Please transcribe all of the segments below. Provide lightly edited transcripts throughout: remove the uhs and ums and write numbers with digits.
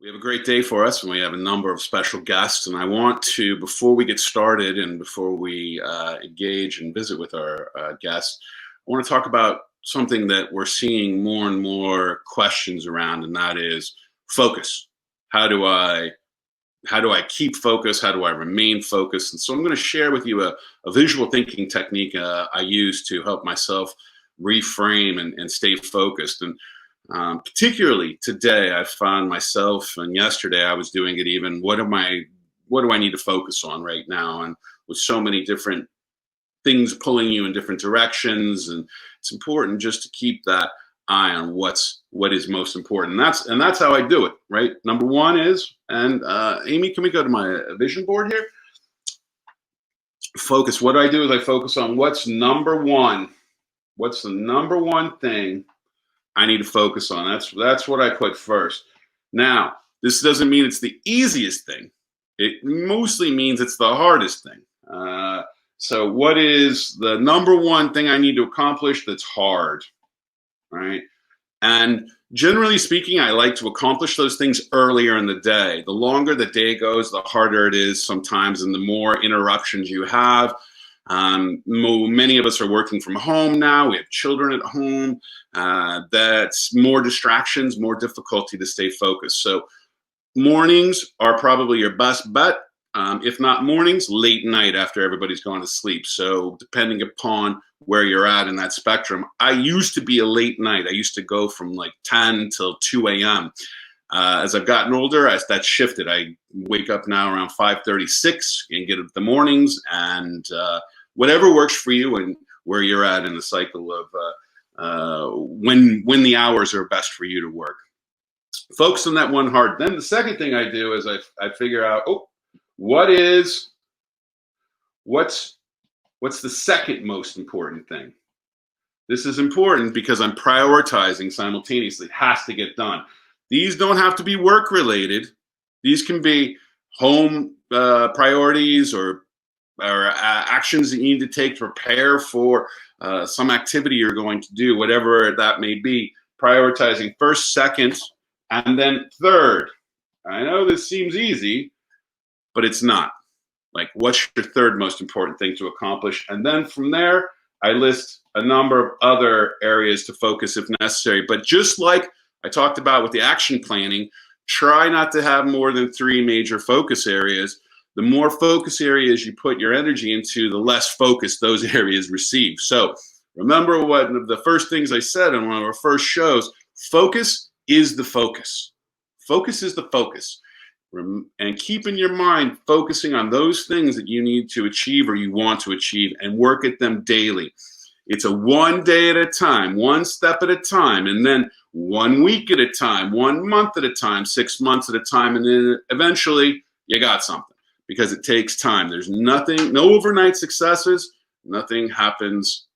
We have a great day for us, and we have a number of special guests. And I want to, before we get started and before we engage and visit with our guests, I want to talk about something that we're seeing more and more questions around, and that is focus. How do I how do I keep focus? How do I remain focused? And so I'm going to share with you a visual thinking technique I use to help myself reframe and stay focused. And particularly today, I found myself, and yesterday I was doing it even. What do I need to focus on right now? And with so many different things pulling you in different directions, and it's important just to keep that eye on what is most important. And that's how I do it. Right. Number one is, and Amy, can we go to my vision board here? Focus. What I do is I focus on what's number one. What's the number one thing I need to focus on? That's what I put first. Now, this doesn't mean it's the easiest thing. It mostly means it's the hardest thing. So what is the number one thing I need to accomplish that's hard, right? And generally speaking, I like to accomplish those things earlier in the day. The longer the day goes, the harder it is sometimes, and the more interruptions you have. Many of us are working from home now. We have children at home. That's more distractions, more difficulty to stay focused. So mornings are probably your best bet. If not mornings, late night after everybody's gone to sleep. So depending upon where you're at in that spectrum, I used to be a late night. I used to go from like 10 till 2 a.m. As I've gotten older, that shifted. I wake up now around 5:36 and get up the mornings, and whatever works for you and where you're at in the cycle of when the hours are best for you to work. Focus on that one hard. Then the second thing I do is I figure out, what's the second most important thing? This is important because I'm prioritizing simultaneously. It has to get done. These don't have to be work related. These can be home priorities or actions that you need to take to prepare for some activity you're going to do, whatever that may be. Prioritizing first, second, and then third. I know this seems easy, but it's not. Like, what's your third most important thing to accomplish? And then from there, I list a number of other areas to focus if necessary. But just like I talked about with the action planning, try not to have more than 3 major focus areas. The more focus areas you put your energy into, the less focus those areas receive. So remember what the first things I said in one of our first shows: focus is the focus. Focus is the focus. And keep in your mind focusing on those things that you need to achieve or you want to achieve, and work at them daily. It's a one day at a time, one step at a time, and then 1 week at a time, 1 month at a time, 6 months at a time, and then eventually you got something, because it takes time. There's no overnight successes. Nothing happens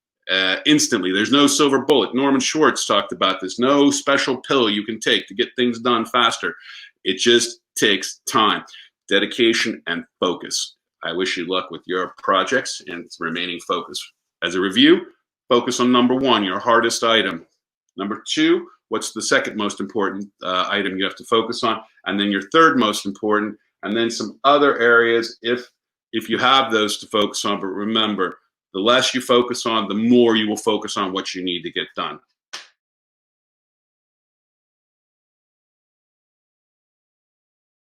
instantly. There's no silver bullet. Norman Schwartz talked about this. No special pill you can take to get things done faster. It just takes time, dedication, and focus. I wish you luck with your projects and remaining focused. As a review, focus on number one, your hardest item. Number two, what's the second most important item you have to focus on? And then your third most important, and then some other areas if you have those to focus on. But remember, the less you focus on, the more you will focus on what you need to get done.